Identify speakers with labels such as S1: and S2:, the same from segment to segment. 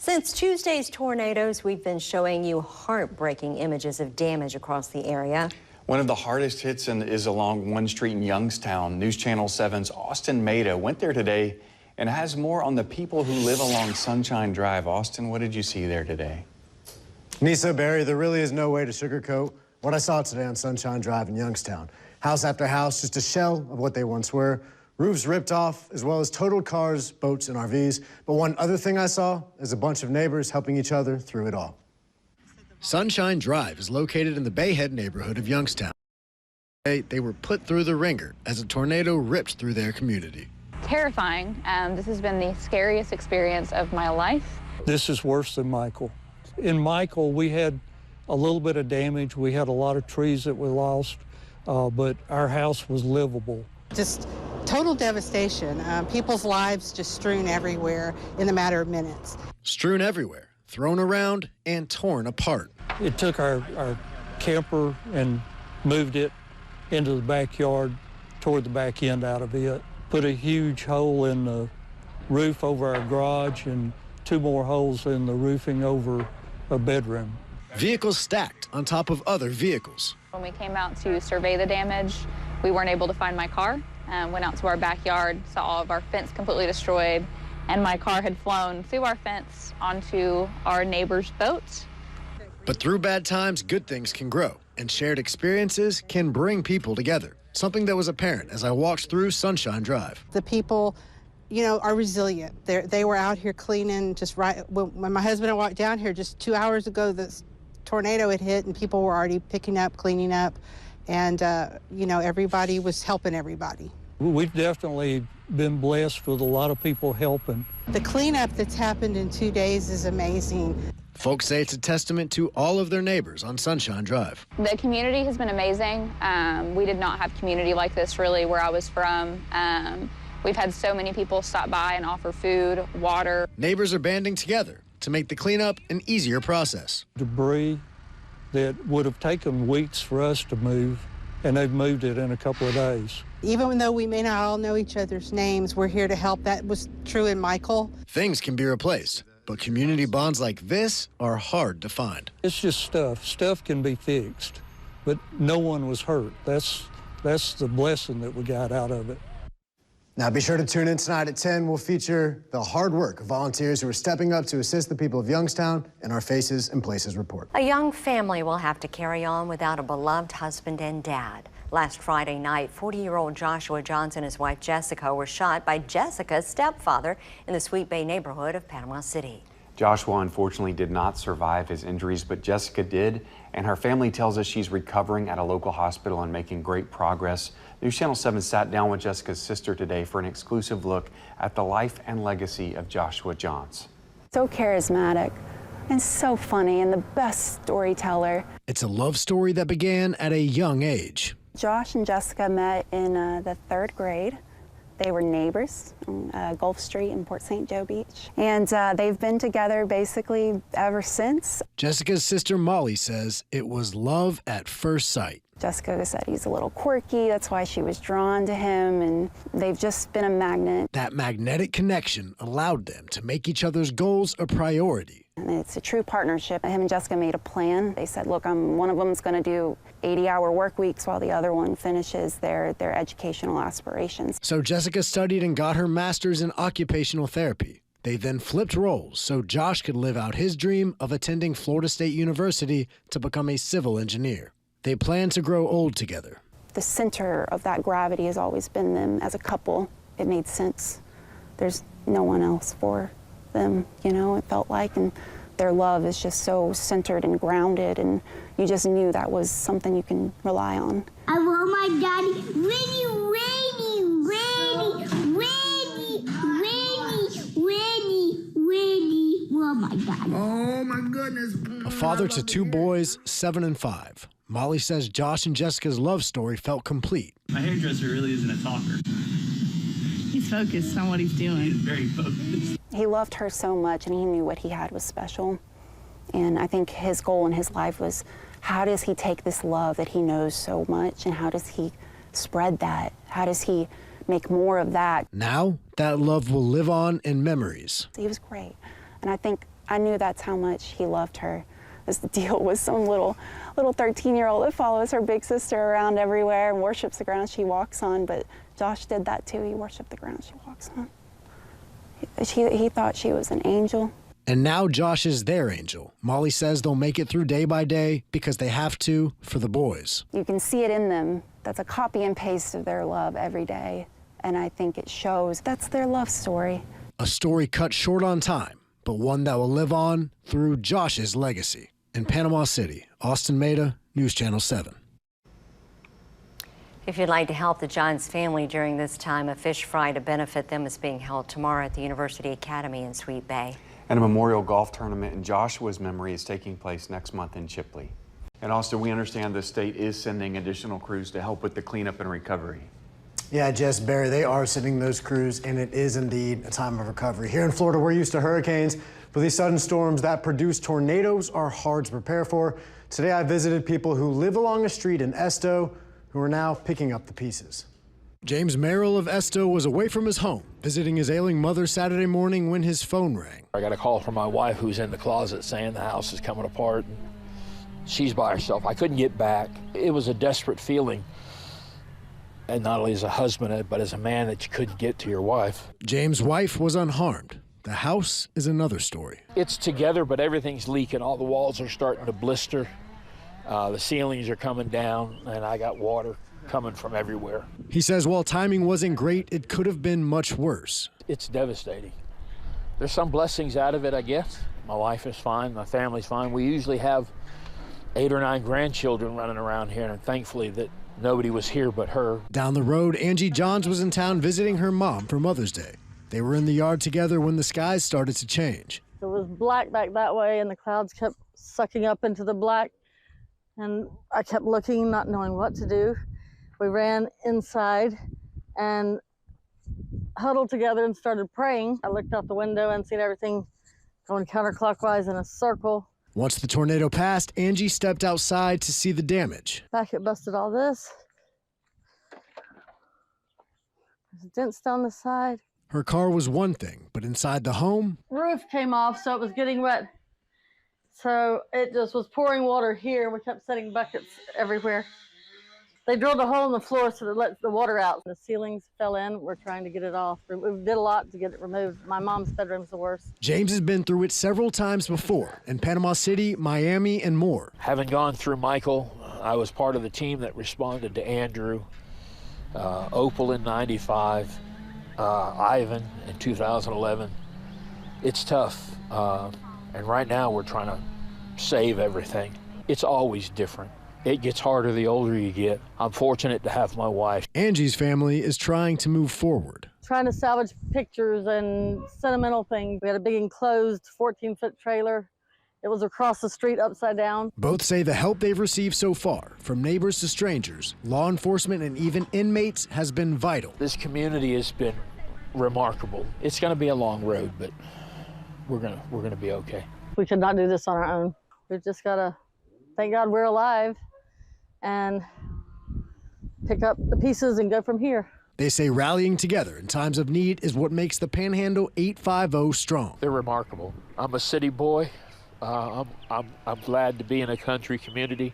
S1: Since Tuesday's tornadoes, we've been showing you heartbreaking images of damage across the area.
S2: One of the hardest hits is along one street in Youngstown. News Channel 7's Austin Maida went there today and has more on the people who live along Sunshine Drive. Austin, what did you see there today?
S3: Nisa, Barry, there really is no way to sugarcoat what I saw today on Sunshine Drive in Youngstown. House after house, just a shell of what they once were. Roofs ripped off, as well as totaled cars, boats, and RVs. But one other thing I saw is a bunch of neighbors helping each other through it all. Sunshine Drive is located in the Bayhead neighborhood of Youngstown. They were put through the ringer as a tornado ripped through their community.
S4: Terrifying. This has been the scariest experience of my life.
S5: This is worse than Michael. In Michael, we had a little bit of damage. We had a lot of trees that we lost, but our house was livable.
S6: Just total devastation. People's lives just strewn everywhere in a matter of minutes.
S3: Strewn everywhere, thrown around, and torn apart.
S5: It took our camper and moved it into the backyard toward the back end out of it. Put a huge hole in the roof over our garage and 2 more holes in the roofing over a bedroom.
S3: Vehicles stacked on top of other vehicles.
S4: When we came out to survey the damage, we weren't able to find my car. Went out to our backyard, saw all of our fence completely destroyed, and my car had flown through our fence onto our neighbor's boat.
S3: But through bad times, good things can grow, and shared experiences can bring people together, something that was apparent as I walked through Sunshine Drive.
S6: The people, you know, are resilient. They were out here cleaning just right. When my husband and I walked down here just 2 hours ago, this tornado had hit, and people were already picking up, cleaning up, and, you know, everybody was helping everybody.
S5: We've definitely been blessed with a lot of people helping.
S6: The cleanup that's happened in 2 days is amazing.
S3: Folks say it's a testament to all of their neighbors on Sunshine Drive.
S4: The community has been amazing. We did not have community like this really where I was from. We've had so many people stop by and offer food, water.
S3: Neighbors are banding together to make the cleanup an easier process.
S5: Debris that would have taken weeks for us to move, and they've moved it in a couple of days.
S6: Even though we may not all know each other's names, we're here to help. That was true in Michael.
S3: Things can be replaced, but community bonds like this are hard to find.
S5: It's just stuff. Stuff can be fixed, but no one was hurt. That's the blessing that we got out of it.
S3: Now be sure to tune in tonight at 10. We'll feature the hard work of volunteers who are stepping up to assist the people of Youngstown in our Faces and Places report.
S1: A young family will have to carry on without a beloved husband and dad. Last Friday night, 40-year-old Joshua Johnson and his wife Jessica were shot by Jessica's stepfather in the Sweet Bay neighborhood of Panama City.
S2: Joshua unfortunately did not survive his injuries, but Jessica did, and her family tells us she's recovering at a local hospital and making great progress. News Channel 7 sat down with Jessica's sister today for an exclusive look at the life and legacy of Joshua Johns.
S7: So charismatic and so funny and the best storyteller.
S3: It's a love story that began at a young age.
S7: Josh and Jessica met in the 3rd grade. They were neighbors on Gulf Street in Port St. Joe Beach. And they've been together basically ever since.
S3: Jessica's sister Molly says it was love at first sight.
S7: Jessica said he's a little quirky, that's why she was drawn to him, and they've just been a magnet.
S3: That magnetic connection allowed them to make each other's goals a priority.
S7: And it's a true partnership. Him and Jessica made a plan. They said, look, one of them's going to do 80-hour work weeks while the other one finishes their educational aspirations.
S3: So Jessica studied and got her master's in occupational therapy. They then flipped roles so Josh could live out his dream of attending Florida State University to become a civil engineer. They plan to grow old together.
S7: The center of that gravity has always been them as a couple. It made sense. There's no one else for them, you know, it felt like, and their love is just so centered and grounded, and you just knew that was something you can rely on.
S8: I want my daddy ready, oh my God.
S9: Oh my goodness.
S3: A father to 2 boys, 7 and 5. Molly says Josh and Jessica's love story felt complete.
S10: My hairdresser really isn't a talker.
S11: He's focused on what he's doing.
S10: He's very focused.
S7: He loved her so much, and he knew what he had was special. And I think his goal in his life was, how does he take this love that he knows so much, and how does he spread that? How does he make more of that?
S3: Now, that love will live on in memories.
S7: He was great. And I think I knew that's how much he loved her. This deal with some little 13-year-old that follows her big sister around everywhere and worships the ground she walks on, but Josh did that too. He worshiped the ground she walks on. He thought she was an angel.
S3: And now Josh is their angel. Molly says they'll make it through day by day because they have to for the boys.
S7: You can see it in them. That's a copy and paste of their love every day. And I think it shows. That's their love story.
S3: A story cut short on time, but one that will live on through Josh's legacy. In Panama City, Austin Maida, News Channel 7.
S1: If you'd like to help the Johns family during this time, a fish fry to benefit them is being held tomorrow at the University Academy in Sweet Bay.
S2: And a memorial golf tournament in Joshua's memory is taking place next month in Chipley. And Austin, we understand the state is sending additional crews to help with the cleanup and recovery.
S3: Yeah, Jess, Barry, they are sending those crews, and it is indeed a time of recovery. Here in Florida, we're used to hurricanes, but these sudden storms that produce tornadoes are hard to prepare for. Today, I visited people who live along a street in Esto who are now picking up the pieces. James Merrill of Esto was away from his home, visiting his ailing mother Saturday morning when his phone rang.
S9: I got a call from my wife who's in the closet saying the house is coming apart. She's by herself. I couldn't get back. It was a desperate feeling, and not only as a husband, but as a man, that you couldn't get to your wife.
S3: James' wife was unharmed. The house is another story.
S9: It's together, but everything's leaking. All the walls are starting to blister. The ceilings are coming down, and I got water coming from everywhere.
S3: He says while timing wasn't great, it could have been much worse.
S9: It's devastating. There's some blessings out of it, I guess. My wife is fine, my family's fine. We usually have 8 or 9 grandchildren running around here, and thankfully that nobody was here but her.
S3: Down the road, Angie Johns was in town visiting her mom for Mother's Day. They were in the yard together when the skies started to change.
S12: It was black back that way, and the clouds kept sucking up into the black, and I kept looking, not knowing what to do. We ran inside and huddled together and started praying. I looked out the window and seen everything going counterclockwise in a circle.
S3: Once the tornado passed, Angie stepped outside to see the damage.
S12: Back it busted all this. There's dents down the side.
S3: Her car was one thing, but inside the home,
S12: Roof came off, so it was getting wet. So it just was pouring water here. We kept setting buckets everywhere. They drilled a hole in the floor so that let the water out. The ceilings fell in. We're trying to get it off. We did a lot to get it removed. My mom's bedroom's the worst.
S3: James has been through it several times before, in Panama City, Miami, and more.
S9: Having gone through Michael, I was part of the team that responded to Andrew, Opal in '95, Ivan in 2011. It's tough, and right now we're trying to save everything. It's always different. It gets harder the older you get. I'm fortunate to have my wife.
S3: Angie's family is trying to move forward.
S12: Trying to salvage pictures and sentimental things. We had a big enclosed 14-foot trailer. It was across the street upside down.
S3: Both say the help they've received so far, from neighbors to strangers, law enforcement, and even inmates, has been vital.
S9: This community has been remarkable. It's going to be a long road, but we're gonna be okay.
S12: We could not do this on our own. We've just got to thank God we're alive and pick up the pieces and go from here.
S3: They say rallying together in times of need is what makes the Panhandle 850 strong.
S9: They're remarkable. I'm a city boy. I'm glad to be in a country community,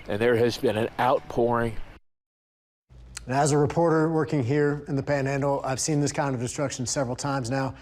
S9: and there has been an outpouring.
S3: And as a reporter working here in the Panhandle, I've seen this kind of destruction several times now.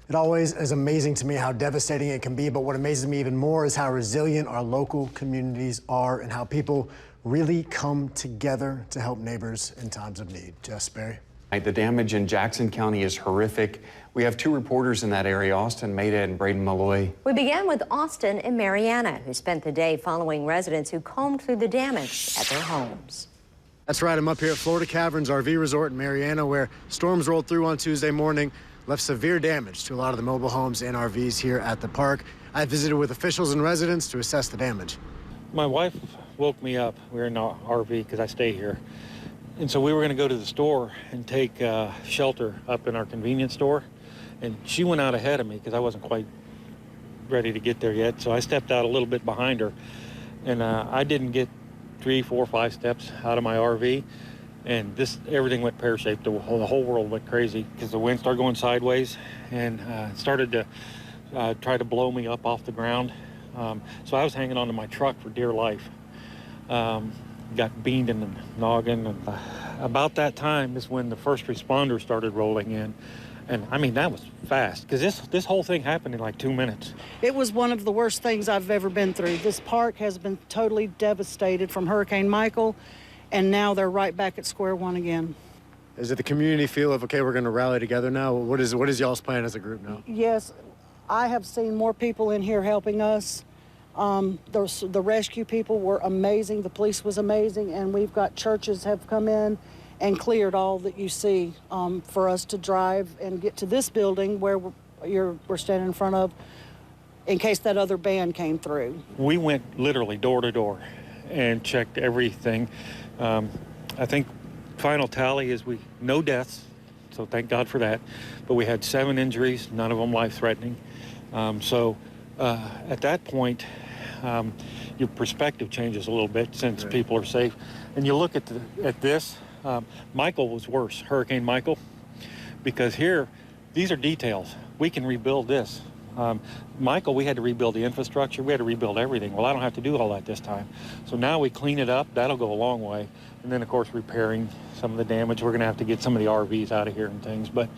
S3: It always is amazing to me how devastating it can be, but what amazes me even more is how resilient our local communities are and how people really come together to help neighbors in times of need. Jess, Barry.
S2: The damage in Jackson County is horrific. We have 2 reporters in that area, Austin Maida and Braden Malloy.
S1: We began with Austin and Mariana, who spent the day following residents who combed through the damage at their homes.
S3: That's right, I'm up here at Florida Caverns RV Resort in Mariana, where storms rolled through on Tuesday morning, left severe damage to a lot of the mobile homes and RVs here at the park. I visited with officials and residents to assess the damage.
S5: My wife woke me up. We were in our RV because I stay here. And so we were going to go to the store and take shelter up in our convenience store. And she went out ahead of me because I wasn't quite ready to get there yet. So I stepped out a little bit behind her. And I didn't get 3, 4, 5 steps out of my RV. And everything went pear-shaped. The whole world went crazy because the wind started going sideways and started to tried to blow me up off the ground. So I was hanging onto my truck for dear life. Got beamed in the noggin. And about that time is when the first responders started rolling in. And I mean, that was fast, because this whole thing happened in like 2 minutes.
S13: It was one of the worst things I've ever been through. This park has been totally devastated from Hurricane Michael, and now they're right back at square one again.
S3: Is it the community feel of, okay, we're going to rally together now? What is y'all's plan as a group now?
S13: Yes, I have seen more people in here helping us. The rescue people were amazing. The police was amazing, and we've got churches have come in and cleared all that you see for us to drive and get to this building where we're standing in front of, in case that other band came through.
S5: We went literally door to door and checked everything. I think final tally is no deaths, so thank God for that. But we had 7 injuries, none of them life-threatening. At that point, your perspective changes a little bit since people are safe. And you look at this. Michael was worse, Hurricane Michael, because here, these are details. We can rebuild this. Michael, we had to rebuild the infrastructure. We had to rebuild everything. Well, I don't have to do all that this time. So now we clean it up. That'll go a long way. And then, of course, repairing some of the damage. We're going to have to get some of the RVs out of here and things. But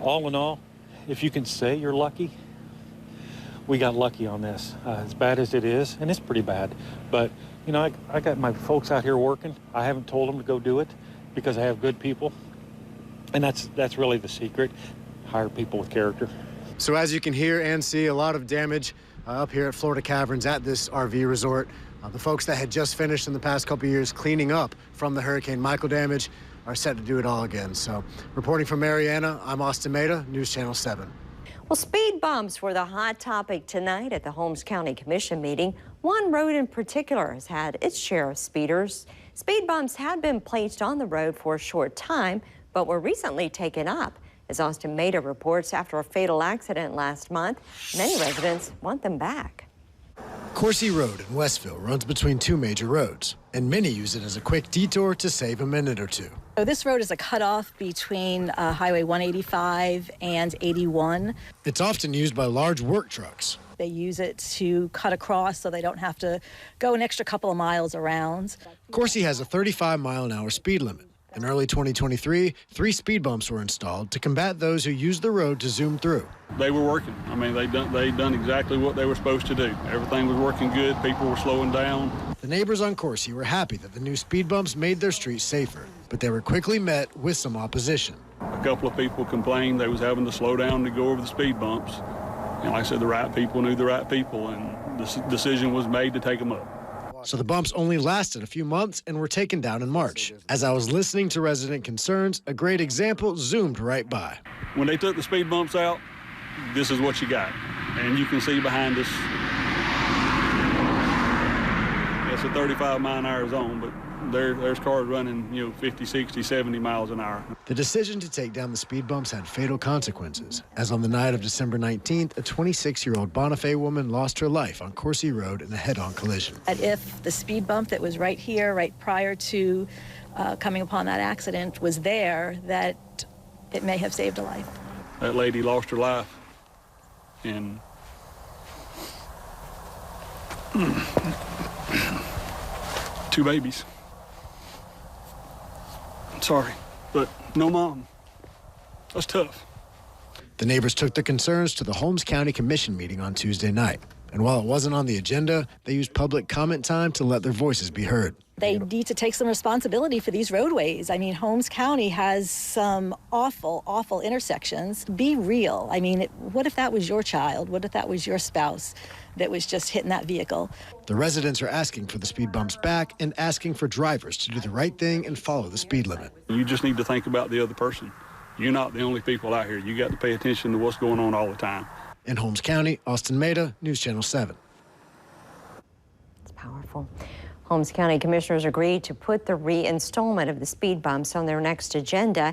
S5: all in all, if you can say you're lucky, we got lucky on this. As bad as it is, and it's pretty bad, but you know, I got my folks out here working. I haven't told them to go do it because I have good people, and that's really the secret. Hire people with character.
S3: So as you can hear and see, a lot of damage up here at Florida Caverns at this RV resort. The folks that had just finished in the past couple years cleaning up from the Hurricane Michael damage are set to do it all again. So reporting from Mariana, I'm Austin Maida, News Channel 7.
S1: Well, speed bumps were the hot topic tonight at the Holmes County Commission meeting. One road in particular has had its share of speeders. Speed bumps had been placed on the road for a short time, but were recently taken up. As Austin Maida reports, after a fatal accident last month, many residents want them back.
S3: Coursey Road in Westville runs between 2 major roads, and many use it as a quick detour to save a minute or two.
S14: So this road is a cutoff between Highway 185 and 81.
S3: It's often used by large work trucks.
S14: They use it to cut across so they don't have to go an extra couple of miles around.
S3: Coursey has a 35-mile-an-hour speed limit. In early 2023, 3 speed bumps were installed to combat those who used the road to zoom through.
S15: They were working. I mean, they done exactly what they were supposed to do. Everything was working good. People were slowing down.
S3: The neighbors on Coursey were happy that the new speed bumps made their streets safer, but they were quickly met with some opposition.
S15: A couple of people complained they was having to slow down to go over the speed bumps. And like I said, the right people knew the right people, and the decision was made to take them up.
S3: So the bumps only lasted a few months and were taken down in March. As I was listening to resident concerns, a great example zoomed right by.
S15: When they took the speed bumps out, this is what you got. And you can see behind us, it's a 35-mile-an-hour zone, but there's cars running, 50, 60, 70 miles an hour.
S3: The decision to take down the speed bumps had fatal consequences, as on the night of December 19th, a 26-year-old Bonifay woman lost her life on Coursey Road in a head-on collision.
S14: And if the speed bump that was right here, right prior to coming upon that accident was there, that it may have saved a life.
S15: That lady lost her life, and 2 babies. Sorry, but no mom. That's tough.
S3: The neighbors took their concerns to the Holmes County Commission meeting on Tuesday night. And while it wasn't on the agenda, they used public comment time to let their voices be heard.
S14: They need to take some responsibility for these roadways. I mean, Holmes County has some awful, awful intersections. Be real. I mean, what if that was your child? What if that was your spouse that was just hitting that vehicle?
S3: The residents are asking for the speed bumps back and asking for drivers to do the right thing and follow the speed limit.
S15: You just need to think about the other person. You're not the only people out here. You got to pay attention to what's going on all the time.
S3: In Holmes County, Austin Maida, News Channel 7.
S1: It's powerful. Holmes County commissioners agreed to put the reinstallment of the speed bumps on their next agenda.